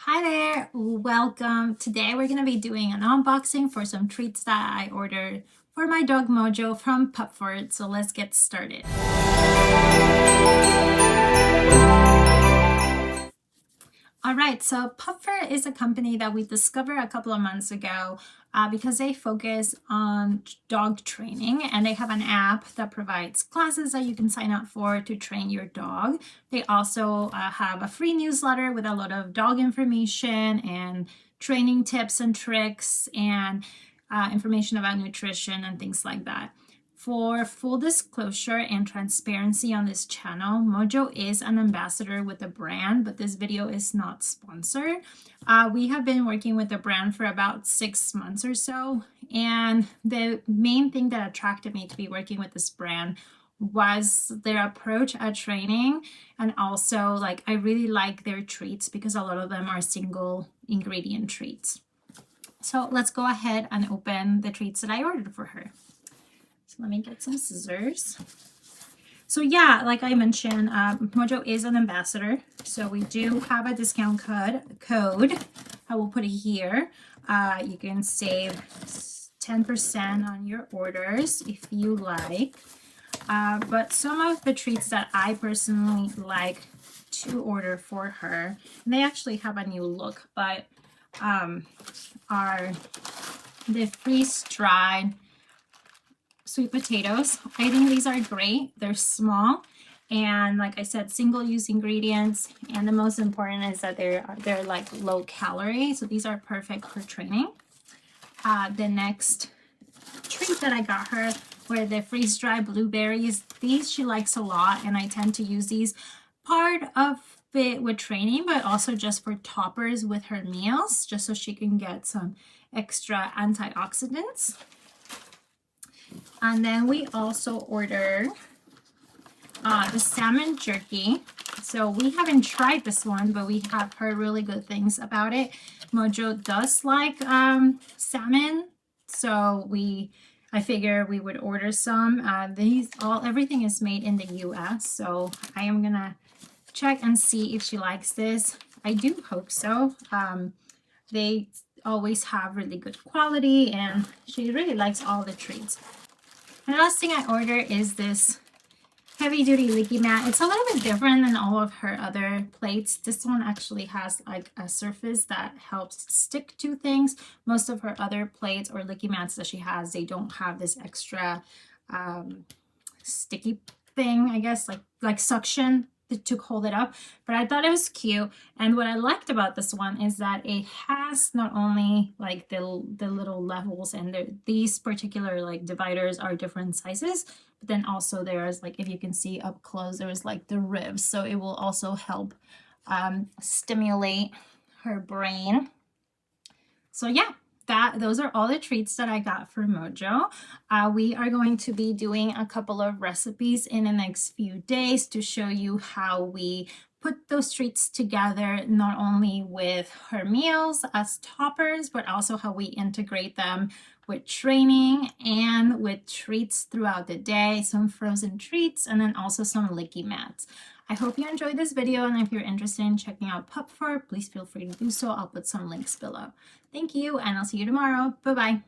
Hi there, welcome. Today we're going to be doing an unboxing for some treats that I ordered for my dog Mojo from PupFord. So let's get started. All right, so PupFord is a company that we discovered a couple of months ago because they focus on dog training, and they have an app that provides classes that you can sign up for to train your dog. They also have a free newsletter with a lot of dog information and training tips and tricks and information about nutrition and things like that. For full disclosure and transparency on this channel, Mojo is an ambassador with the brand, but this video is not sponsored. We have been working with the brand for about 6 months or so, and the main thing that attracted me to be working with this brand was their approach at training, and also I really like their treats because a lot of them are single ingredient treats. So let's go ahead and open the treats that I ordered for her. So let me get some scissors. So yeah, like I mentioned, Mojo is an ambassador. So we do have a discount code. I will put it here. You can save 10% on your orders if you like. But some of the treats that I personally like to order for her, and they actually have a new look, but are the freeze-dried sweet potatoes. I think these are great. They're small, and like I said, single-use ingredients, and the most important is that they're like low calorie, so these are perfect for training. The next treat that I got her were the freeze-dried blueberries. These she likes a lot, and I tend to use these part of it with training, but also just for toppers with her meals, just so she can get some extra antioxidants. And then we also ordered the salmon jerky. So we haven't tried this one, but we have heard really good things about it. Mojo does like salmon, so I figure we would order some. Everything is made in the US, so I am gonna check and see if she likes this. I do hope so. They always have really good quality, and she really likes all the treats. And the last thing I ordered is this heavy duty leaky mat. It's a little bit different than all of her other plates. This one actually has like a surface that helps stick to things. Most of her other plates or leaky mats that she has, they don't have this extra sticky thing, I guess, like suction to hold it up. But I thought it was cute, and what I liked about this one is that it has not only like the little levels, and these particular like dividers are different sizes, but then also there's, like, if you can see up close, there's like the ribs, so it will also help stimulate her brain. So yeah, those are all the treats that I got for Mojo. We are going to be doing a couple of recipes in the next few days to show you how we put those treats together, not only with her meals as toppers, but also how we integrate them with training and with treats throughout the day, some frozen treats, and then also some licky mats. I hope you enjoyed this video, and if you're interested in checking out PupFord, please feel free to do so. I'll put some links below. Thank you, and I'll see you tomorrow. Bye-bye.